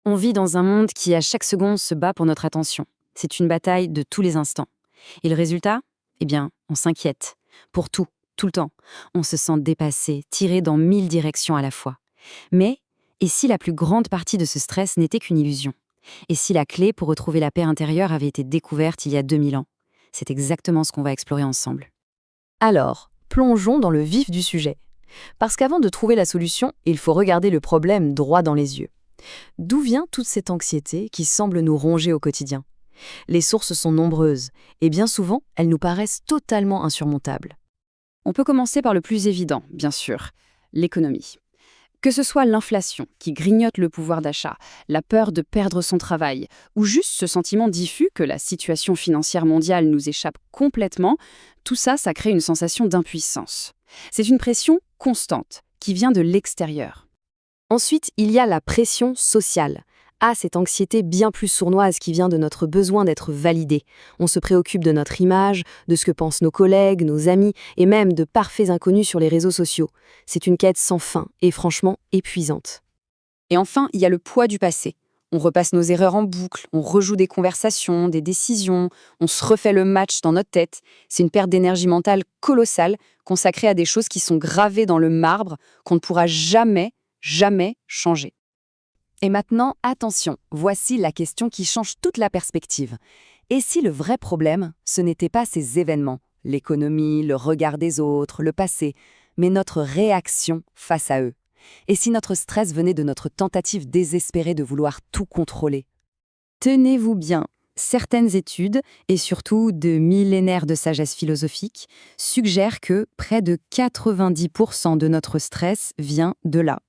On vit dans un monde qui, à chaque seconde, se bat pour notre attention. C'est une bataille de tous les instants. Et le résultat? Eh bien, on s'inquiète. Pour tout, tout le temps. On se sent dépassé, tiré dans 1000 directions à la fois. Mais, et si la plus grande partie de ce stress n'était qu'une illusion? Et si la clé pour retrouver la paix intérieure avait été découverte il y a 2000 ans? C'est exactement ce qu'on va explorer ensemble. Alors, plongeons dans le vif du sujet. Parce qu'avant de trouver la solution, il faut regarder le problème droit dans les yeux. D'où vient toute cette anxiété qui semble nous ronger au quotidien? Les sources sont nombreuses, et bien souvent, elles nous paraissent totalement insurmontables. On peut commencer par le plus évident, bien sûr, l'économie. Que ce soit l'inflation qui grignote le pouvoir d'achat, la peur de perdre son travail, ou juste ce sentiment diffus que la situation financière mondiale nous échappe complètement, tout ça, ça crée une sensation d'impuissance. C'est une pression constante qui vient de l'extérieur. Ensuite, il y a la pression sociale. Ah, cette anxiété bien plus sournoise qui vient de notre besoin d'être validé. On se préoccupe de notre image, de ce que pensent nos collègues, nos amis, et même de parfaits inconnus sur les réseaux sociaux. C'est une quête sans fin et franchement épuisante. Et enfin, il y a le poids du passé. On repasse nos erreurs en boucle, on rejoue des conversations, des décisions, on se refait le match dans notre tête. C'est une perte d'énergie mentale colossale consacrée à des choses qui sont gravées dans le marbre, qu'on ne pourra jamais changer. Et maintenant, attention, voici la question qui change toute la perspective. Et si le vrai problème, ce n'était pas ces événements, l'économie, le regard des autres, le passé, mais notre réaction face à eux? Et si notre stress venait de notre tentative désespérée de vouloir tout contrôler? Tenez-vous bien, certaines études, et surtout de millénaires de sagesse philosophique, suggèrent que près de 90% de notre stress vient de là,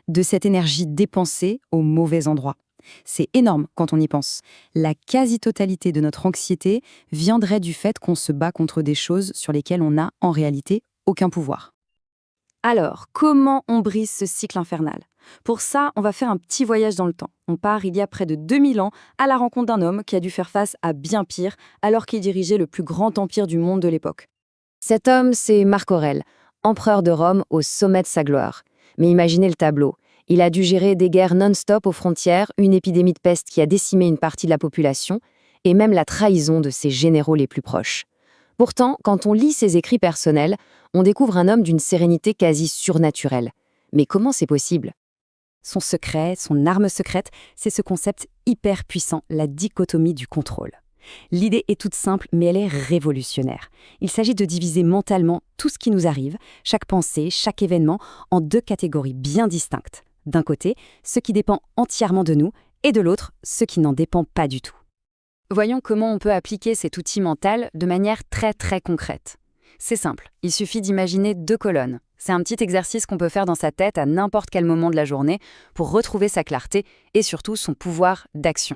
de cette énergie dépensée au mauvais endroit. C'est énorme quand on y pense. La quasi-totalité de notre anxiété viendrait du fait qu'on se bat contre des choses sur lesquelles on n'a en réalité aucun pouvoir. Alors, comment on brise ce cycle infernal? Pour ça, on va faire un petit voyage dans le temps. On part il y a près de 2000 ans à la rencontre d'un homme qui a dû faire face à bien pire alors qu'il dirigeait le plus grand empire du monde de l'époque. Cet homme, c'est Marc Aurèle, empereur de Rome au sommet de sa gloire. Mais imaginez le tableau. Il a dû gérer des guerres non-stop aux frontières, une épidémie de peste qui a décimé une partie de la population, et même la trahison de ses généraux les plus proches. Pourtant, quand on lit ses écrits personnels, on découvre un homme d'une sérénité quasi surnaturelle. Mais comment c'est possible? Son secret, son arme secrète, c'est ce concept hyper puissant, la dichotomie du contrôle. L'idée est toute simple, mais elle est révolutionnaire. Il s'agit de diviser mentalement tout ce qui nous arrive, chaque pensée, chaque événement, en deux catégories bien distinctes. D'un côté, ce qui dépend entièrement de nous, et de l'autre, ce qui n'en dépend pas du tout. Voyons comment on peut appliquer cet outil mental de manière très concrète. C'est simple, il suffit d'imaginer deux colonnes. C'est un petit exercice qu'on peut faire dans sa tête à n'importe quel moment de la journée pour retrouver sa clarté et surtout son pouvoir d'action.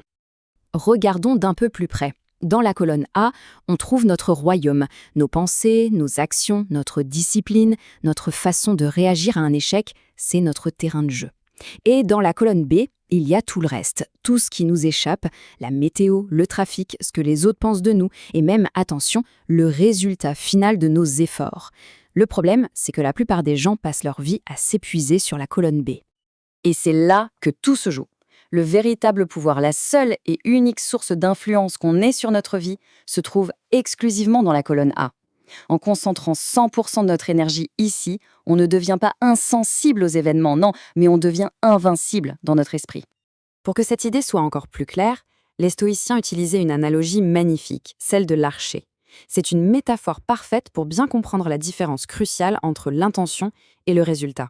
Regardons d'un peu plus près. Dans la colonne A, on trouve notre royaume, nos pensées, nos actions, notre discipline, notre façon de réagir à un échec, c'est notre terrain de jeu. Et dans la colonne B, il y a tout le reste, tout ce qui nous échappe, la météo, le trafic, ce que les autres pensent de nous, et même, attention, le résultat final de nos efforts. Le problème, c'est que la plupart des gens passent leur vie à s'épuiser sur la colonne B. Et c'est là que tout se joue. Le véritable pouvoir, la seule et unique source d'influence qu'on ait sur notre vie, se trouve exclusivement dans la colonne A. En concentrant 100% de notre énergie ici, on ne devient pas insensible aux événements, non, mais on devient invincible dans notre esprit. Pour que cette idée soit encore plus claire, les stoïciens utilisaient une analogie magnifique, celle de l'archer. C'est une métaphore parfaite pour bien comprendre la différence cruciale entre l'intention et le résultat.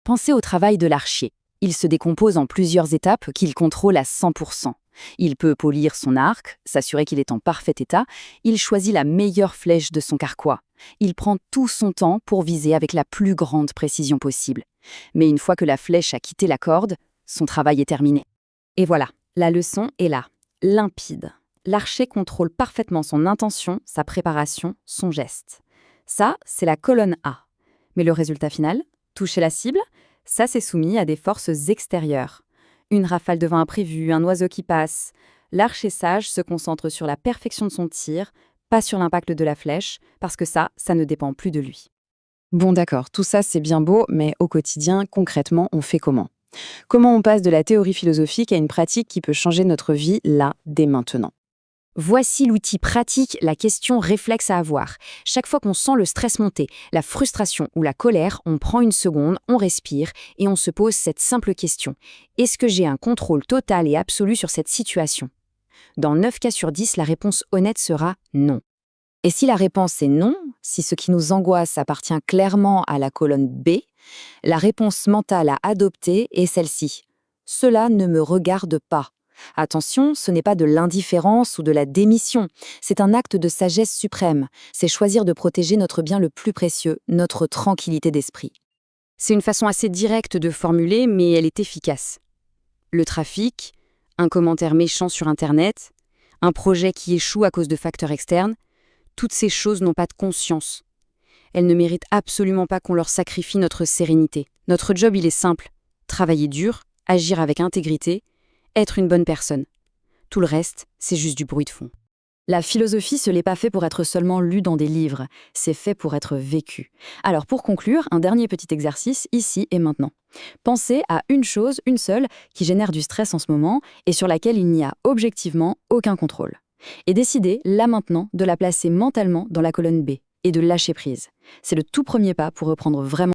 Pensez au travail de l'archer. Il se décompose en plusieurs étapes qu'il contrôle à 100%. Il peut polir son arc, s'assurer qu'il est en parfait état. Il choisit la meilleure flèche de son carquois. Il prend tout son temps pour viser avec la plus grande précision possible. Mais une fois que la flèche a quitté la corde, son travail est terminé. Et voilà, la leçon est là, limpide. L'archer contrôle parfaitement son intention, sa préparation, son geste. Ça, c'est la colonne A. Mais le résultat final, toucher la cible, ça c'est soumis à des forces extérieures. Une rafale de vent imprévue, un oiseau qui passe. L'archer sage se concentre sur la perfection de son tir, pas sur l'impact de la flèche, parce que ça ne dépend plus de lui. Bon d'accord, tout ça c'est bien beau, mais au quotidien, concrètement, on fait comment? Comment on passe de la théorie philosophique à une pratique qui peut changer notre vie là, dès maintenant? Voici l'outil pratique, la question réflexe à avoir. Chaque fois qu'on sent le stress monter, la frustration ou la colère, on prend une seconde, on respire et on se pose cette simple question. Est-ce que j'ai un contrôle total et absolu sur cette situation? Dans 9 cas sur 10, la réponse honnête sera non. Et si la réponse est non, si ce qui nous angoisse appartient clairement à la colonne B, la réponse mentale à adopter est celle-ci. Cela ne me regarde pas. Attention, ce n'est pas de l'indifférence ou de la démission, c'est un acte de sagesse suprême. C'est choisir de protéger notre bien le plus précieux, notre tranquillité d'esprit. C'est une façon assez directe de formuler, mais elle est efficace. Le trafic, un commentaire méchant sur Internet, un projet qui échoue à cause de facteurs externes, toutes ces choses n'ont pas de conscience. Elles ne méritent absolument pas qu'on leur sacrifie notre sérénité. Notre job, il est simple. Travailler dur, agir avec intégrité, être une bonne personne. Tout le reste, c'est juste du bruit de fond. La philosophie, ce n'est pas fait pour être seulement lu dans des livres, c'est fait pour être vécu. Alors pour conclure, un dernier petit exercice, ici et maintenant. Pensez à une chose, une seule, qui génère du stress en ce moment et sur laquelle il n'y a objectivement aucun contrôle. Et décidez, là maintenant, de la placer mentalement dans la colonne B et de lâcher prise. C'est le tout premier pas pour reprendre vraiment